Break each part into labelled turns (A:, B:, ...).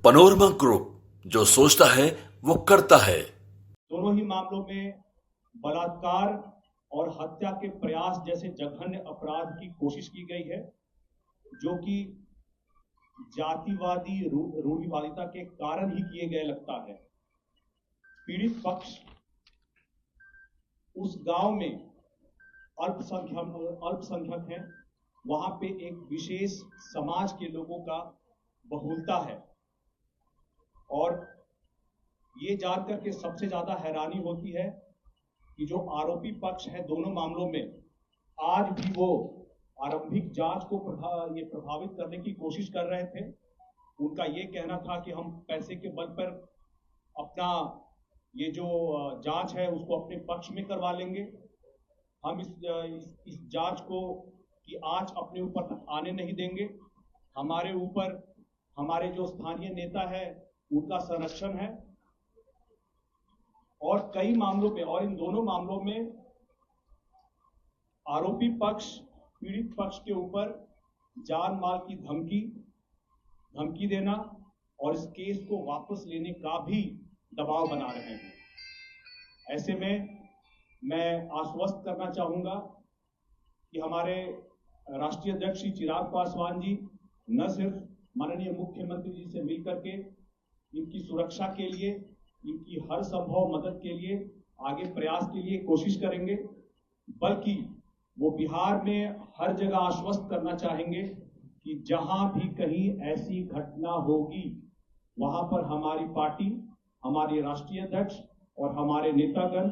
A: Panorama group, जो सोचता है वो करता है।
B: दोनों ही मामलों में बलात्कार और हत्या के प्रयास जैसे जघन्य अपराध की कोशिश की गई है, जो कि जातिवादी रूढ़िवादिता के कारण ही किए गए लगता है। पीड़ित पक्ष उस गांव में अल्पसंख्यक हैं, वहां पे एक विशेष समाज के लोगों का बहुलता है, और ये जानकर के सबसे ज्यादा हैरानी होती है कि जो आरोपी पक्ष है दोनों मामलों में, आज भी वो आरंभिक जांच को प्रभावित करने की कोशिश कर रहे थे। उनका ये कहना था कि हम पैसे के बल पर अपना ये जो जांच है उसको अपने पक्ष में करवा लेंगे, हम इस जांच को की आंच अपने ऊपर तक आने नहीं देंगे, हमारे ऊपर हमारे जो स्थानीय नेता है उनका संरक्षण है। और कई मामलों में, और इन दोनों मामलों में आरोपी पक्ष पीड़ित पक्ष के ऊपर जान माल की धमकी देना और इस केस को वापस लेने का भी दबाव बना रहे हैं। ऐसे में मैं आश्वस्त करना चाहूंगा कि हमारे राष्ट्रीय अध्यक्ष श्री चिराग पासवान जी न सिर्फ माननीय मुख्यमंत्री जी से मिलकर के इनकी सुरक्षा के लिए, इनकी हर संभव मदद के लिए, आगे प्रयास के लिए कोशिश करेंगे, बल्कि वो बिहार में हर जगह आश्वस्त करना चाहेंगे कि जहां भी कहीं ऐसी घटना होगी वहां पर हमारी पार्टी, हमारे राष्ट्रीय अध्यक्ष और हमारे नेतागण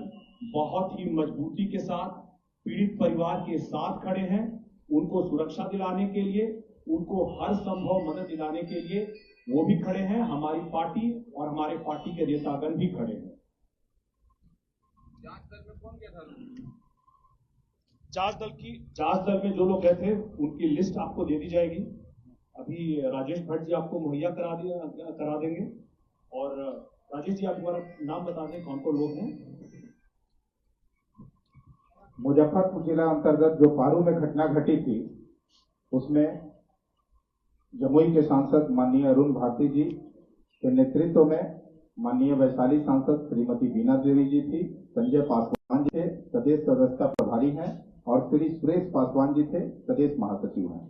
B: बहुत ही मजबूती के साथ पीड़ित परिवार के साथ खड़े हैं। उनको सुरक्षा दिलाने के लिए, उनको हर संभव मदद दिलाने के लिए वो भी खड़े हैं, हमारी पार्टी और हमारे पार्टी के नेतागण भी खड़े हैं। जांच दल में कौन गया था? जांच दल में जो लोग गए थे उनकी लिस्ट आपको दे दी जाएगी। अभी राजेश भट्ट जी आपको मुहैया करा देंगे। और राजेश जी आप हमारा नाम बता दें, कौन कौन लोग हैं।
C: मुजफ्फरपुर जिला अंतर्गत जो पारू में घटना घटी थी, उसमें जमुई के सांसद माननीय अरुण भारती जी के नेतृत्व में माननीय वैशाली सांसद श्रीमती बीना देवी जी थी, संजय पासवान जी थे, प्रदेश सदस्यता प्रभारी हैं, और श्री सुरेश पासवान जी थे, प्रदेश महासचिव हैं।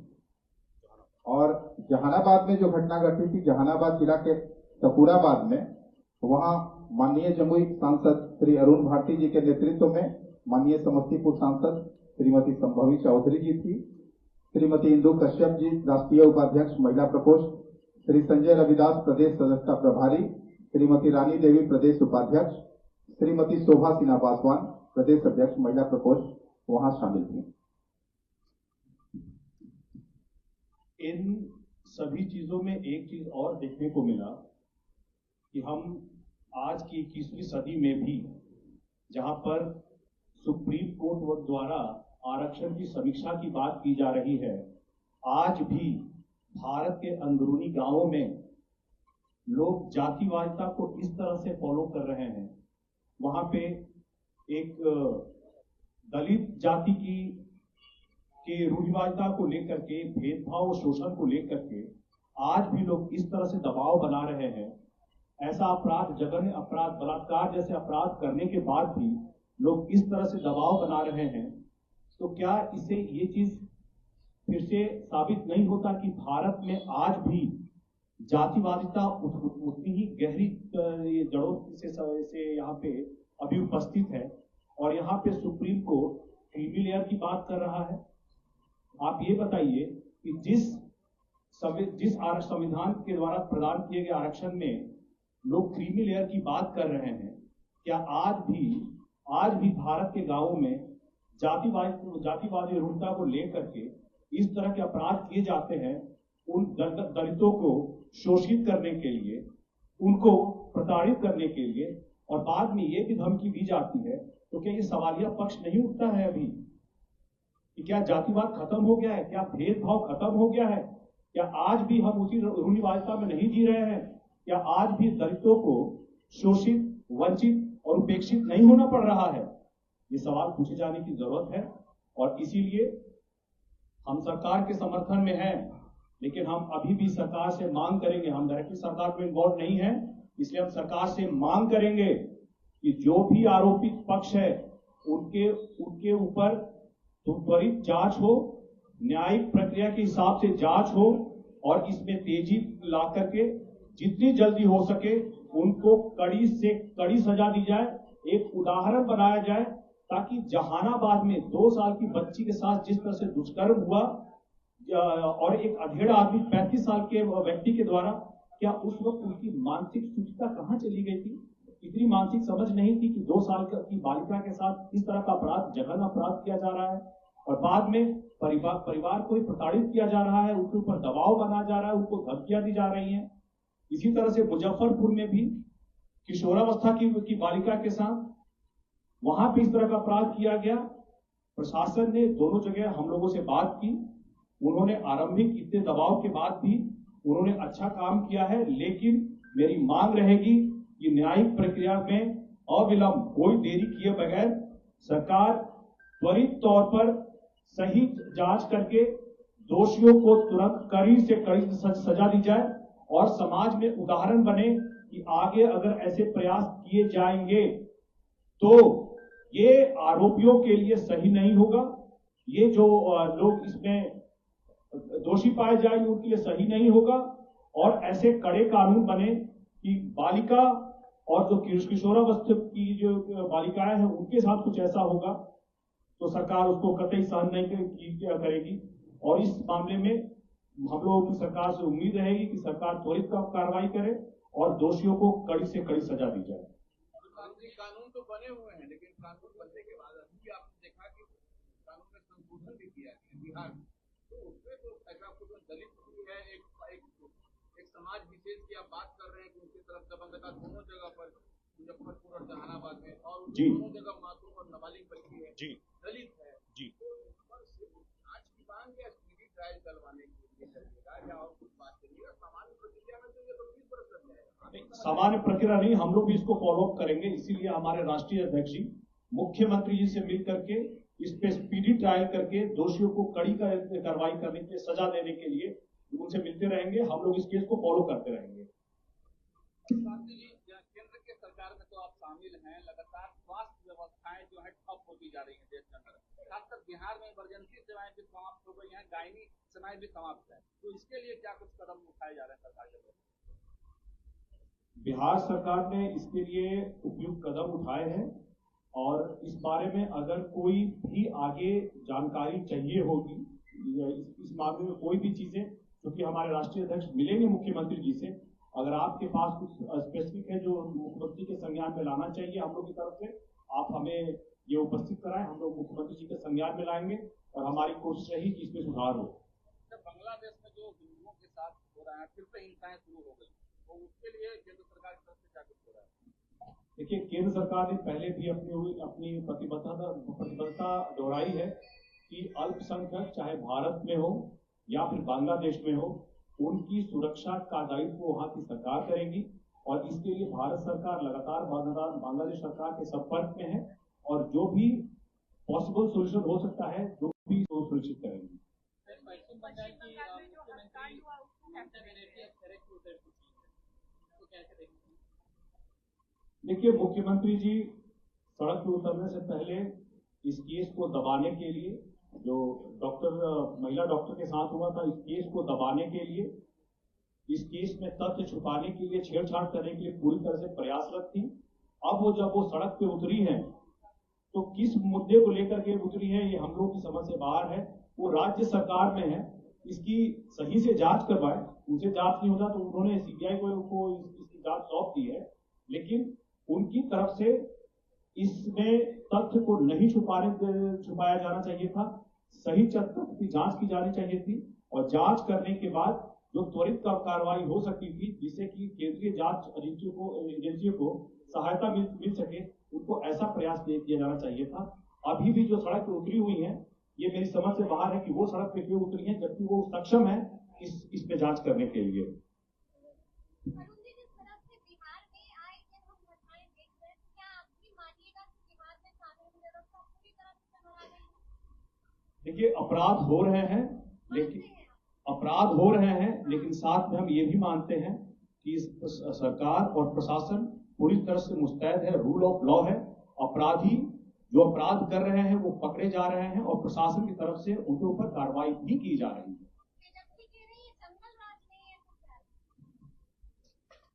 C: और जहानाबाद में जो घटना घटी थी, जहानाबाद जिला के तकुराबाद में, वहां माननीय जमुई सांसद श्री अरुण भारती जी के नेतृत्व में माननीय समस्तीपुर सांसद श्रीमती संभवी चौधरी जी थी, श्रीमती इंदु कश्यप जी राष्ट्रीय उपाध्यक्ष महिला प्रकोष्ठ, श्री संजय रविदास प्रदेश सदस्यता प्रभारी, श्रीमती रानी देवी प्रदेश उपाध्यक्ष, श्रीमती शोभा सिन्हा पासवान प्रदेश अध्यक्ष महिला प्रकोष्ठ वहां शामिल थी।
B: इन सभी चीजों में एक चीज और देखने को मिला कि हम आज की 21वीं सदी में भी, जहां पर सुप्रीम कोर्ट द्वारा आरक्षण की समीक्षा की बात की जा रही है, आज भी भारत के अंदरूनी गांवों में लोग जातिवादिता को इस तरह से फॉलो कर रहे हैं। वहां पे एक दलित जाति के रूढ़िवादिता को लेकर के, भेदभाव और शोषण को लेकर के आज भी लोग इस तरह से दबाव बना रहे हैं। ऐसा अपराध, जघन्य अपराध, बलात्कार जैसे अपराध करने के बाद भी लोग इस तरह से दबाव बना रहे हैं, तो क्या इससे ये चीज फिर से साबित नहीं होता कि भारत में आज भी जातिवादिता उतनी ही गहरी जड़ों से यहाँ पे अभी उपस्थित है, और यहाँ पे सुप्रीम कोर्ट क्रीमी लेयर की बात कर रहा है। आप ये बताइए कि जिस संविधान के द्वारा प्रदान किए गए आरक्षण में लोग क्रीमी लेयर की बात कर रहे हैं, क्या आज भी भारत के गांवों में जातिवादी रूढ़ता को लेकर के इस तरह के अपराध किए जाते हैं, उन दलितों को शोषित करने के लिए, उनको प्रताड़ित करने के लिए, और बाद में ये भी धमकी दी जाती है, तो क्या ये सवालिया पक्ष नहीं उठता है अभी कि क्या जातिवाद खत्म हो गया है? क्या भेदभाव खत्म हो गया है? क्या आज भी हम उसी रूढ़िवादिता में नहीं जी रहे हैं? क्या आज भी दलितों को शोषित, वंचित और उपेक्षित नहीं होना पड़ रहा है? ये सवाल पूछे जाने की जरूरत है, और इसीलिए हम सरकार के समर्थन में हैं लेकिन हम अभी भी सरकार से मांग करेंगे, हम डायरेक्टली सरकार में इन्वॉल्व नहीं है, इसलिए हम सरकार से मांग करेंगे कि जो भी आरोपित पक्ष है उनके ऊपर तो त्वरित जांच हो, न्यायिक प्रक्रिया के हिसाब से जांच हो और इसमें तेजी ला करके जितनी जल्दी हो सके उनको कड़ी से कड़ी सजा दी जाए, एक उदाहरण बनाया जाए, ताकि जहानाबाद में 2 साल की बच्ची के साथ जिस तरह से दुष्कर्म हुआ और एक अधेड़ा आदमी 35 साल के व्यक्ति के द्वारा, क्या उस वक्त उनकी मानसिक सुचिता कहां चली गई थी? इतनी मानसिक समझ नहीं थी कि 2 साल की बालिका के साथ इस तरह का अपराध, जघन्य अपराध किया जा रहा है और बाद में परिवार को प्रताड़ित किया जा रहा है, उनके ऊपर दबाव बनाया जा रहा है, उनको धमकियां दी जा रही हैं। इसी तरह से मुजफ्फरपुर में भी किशोरावस्था की बालिका के साथ वहां भी इस तरह का अपराध किया गया। प्रशासन ने दोनों जगह हम लोगों से बात की, उन्होंने आरंभिक इतने दबाव के बाद भी उन्होंने अच्छा काम किया है, लेकिन मेरी मांग रहेगी कि न्यायिक प्रक्रिया में अविलंब कोई देरी किए बगैर सरकार त्वरित तौर पर सही जांच करके दोषियों को तुरंत कड़ी से कड़ी सजा दी जाए और समाज में उदाहरण बने कि आगे अगर ऐसे प्रयास किए जाएंगे तो ये आरोपियों के लिए सही नहीं होगा, ये जो लोग इसमें दोषी पाए जाएंगे उनके लिए सही नहीं होगा और ऐसे कड़े कानून बने कि बालिका और जो किशोरावस्था की जो बालिकाएं हैं उनके साथ कुछ ऐसा होगा तो सरकार उसको कतई सहन नहीं करेगी। और इस मामले में हम लोगों की सरकार से उम्मीद रहेगी कि सरकार त्वरित कार्रवाई करे और दोषियों को कड़ी से कड़ी सजा दी जाए।
D: कानून तो बने हुए हैं, लेकिन कानून बनने के बाद अभी आपने देखा कि कानून में संशोधन भी किया है बिहार में, तो उसमें तो ऐसा कुछ दलित भी है, एक समाज विशेष की आप बात कर रहे हैं कि उनकी तरफ दबंगता दोनों जगह पर मुजफ्फरपुर और जहानाबाद में, और दोनों जगह मासूम और नाबालिग बच्ची है, दलित है जी, आज की मांग या स्पीडी ट्रायल करवाने के लिए करिएगा या और कुछ बात करिएगा? सामान्य प्रक्रिया में तो ये तो 20 बरस लग जाएगा।
B: सामान्य प्रक्रिया नहीं, हम लोग भी इसको फॉलो अप करेंगे, इसीलिए हमारे राष्ट्रीय अध्यक्ष जी मुख्यमंत्री जी से मिल करके इस पे स्पीडी ट्रायल करके दोषियों को कड़ी कार्रवाई करने के लिए, सजा देने के लिए उनसे मिलते रहेंगे। हम लोग इस केस को फॉलो करते रहेंगे।
D: केंद्र के सरकार में तो आप शामिल हैं, लगातार स्वास्थ्य व्यवस्थाएं जो है ठप होती जा रही है देश के अंदर, खासकर बिहार में इमरजेंसी सेवाएं भी समाप्त हो गई हैं, गायनी सेवाएं भी समाप्त है, तो इसके लिए क्या कुछ कदम उठाए जा रहे हैं सरकार के द्वारा?
B: बिहार सरकार ने इसके लिए उपयुक्त कदम उठाए हैं और इस बारे में अगर कोई भी आगे जानकारी चाहिए होगी इस मामले में कोई भी चीजें, क्योंकि हमारे राष्ट्रीय अध्यक्ष मिलेंगे मुख्यमंत्री जी से, अगर आपके पास कुछ स्पेसिफिक है जो मुख्यमंत्री के संज्ञान में लाना चाहिए हम लोग की तरफ से, आप हमें ये उपस्थित कराएं, हम लोग मुख्यमंत्री जी के संज्ञान में लाएंगे और हमारी कोशिश रही कि इसमें सुधार हो।
D: बांग्लादेश में जो हिंदुओं के साथ हो रहा है, फिर से हिंसाएं शुरू हो गई, तो उसके लिए केंद्र सरकार की तरफ से क्या कुछ हो रहा है?
B: देखिए, केंद्र सरकार ने पहले भी अपनी प्रतिबद्धता दोहराई है कि अल्पसंख्यक चाहे भारत में हो या फिर बांग्लादेश में हो, उनकी सुरक्षा का दायित्व वहां की सरकार करेगी और इसके लिए भारत सरकार लगातार बांग्लादेश सरकार के संपर्क में है और जो भी पॉसिबल सोल्यूशन हो सकता है जो भी सुनिश्चित करेंगी। देखिए, मुख्यमंत्री जी सड़क पर उतरने से पहले इस केस को दबाने के लिए, जो महिला डॉक्टर के साथ हुआ था, इस केस को दबाने के लिए, इस केस में तथ्य छुपाने के लिए, छेड़छाड़ करने के लिए पूरी तरह से प्रयासरत थी। अब जब वो सड़क पे उतरी है तो किस मुद्दे को लेकर के उतरी है ये हम लोग की समझ से बाहर है। वो राज्य सरकार में है, इसकी सही से जांच करवाए, उनसे जांच नहीं होता तो उन्होंने सीबीआई को इसकी जांच सौंप दी है, लेकिन उनकी तरफ से इसमें तथ्य को नहीं छुपाया जाना चाहिए था, सही तथ्य की जांच की जानी चाहिए थी और जांच करने के बाद जो त्वरित कार्रवाई हो सकती थी जिससे कि केंद्रीय जांच एजेंसियों को सहायता मिल सके, उनको ऐसा प्रयास किया जाना चाहिए था। अभी भी जो सड़क पर उतरी हुई है ये मेरी समझ से बाहर है कि वो सड़क पे क्यों उतरी है जबकि वो सक्षम है इस पे जांच करने के लिए। देखिए, अपराध हो रहे हैं, लेकिन अपराध हो रहे हैं, लेकिन साथ में हम ये भी मानते हैं कि इस सरकार और प्रशासन पूरी तरह से मुस्तैद है, रूल ऑफ लॉ है। अपराधी जो अपराध कर रहे हैं वो पकड़े जा रहे हैं और प्रशासन की तरफ से उनके ऊपर कार्रवाई भी की जा रही है।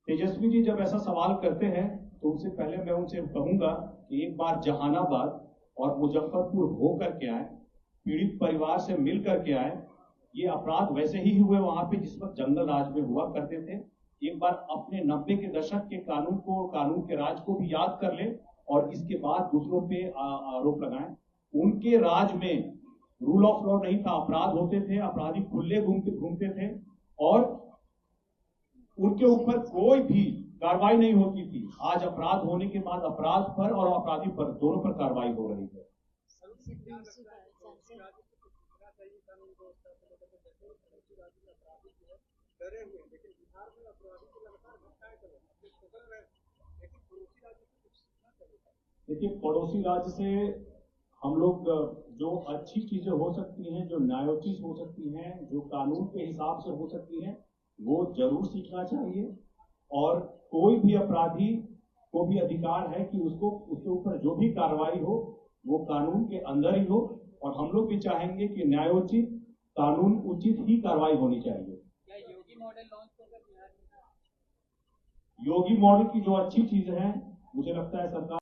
B: तेजस्वी जी जब ऐसा सवाल करते हैं तो उनसे पहले मैं उनसे कहूंगा कि एक बार जहानाबाद और मुजफ्फरपुर होकर के आए, पीड़ित परिवार से मिल करके आए। ये अपराध वैसे ही हुए वहां पे जिस वक्त जंगल राज में हुआ करते थे। एक बार अपने 90 के दशक के कानून के राज को भी याद कर ले और इसके बाद दूसरों पे आरोप लगाएं। उनके राज में रूल ऑफ लॉ नहीं था, अपराध होते थे, अपराधी खुले घूमते थे और उनके ऊपर कोई भी कार्रवाई नहीं होती थी। आज अपराध होने के बाद अपराध पर और अपराधी पर दोनों पर कार्रवाई हो रही है। देखिए, पड़ोसी राज्य से हम लोग जो अच्छी चीजें हो सकती हैं, जो न्यायोचित हो सकती हैं, जो कानून के हिसाब से हो सकती हैं, वो जरूर सीखना चाहिए। और कोई भी अपराधी को भी अधिकार है कि उसके ऊपर जो भी कार्रवाई हो वो कानून के अंदर ही हो। और हम लोग भी चाहेंगे कि न्यायोचित, कानून उचित ही कार्रवाई होनी चाहिए।
D: योगी मॉडल लॉन्च होगा बिहार में?
B: योगी मॉडल की जो अच्छी चीज है, मुझे लगता है सरकार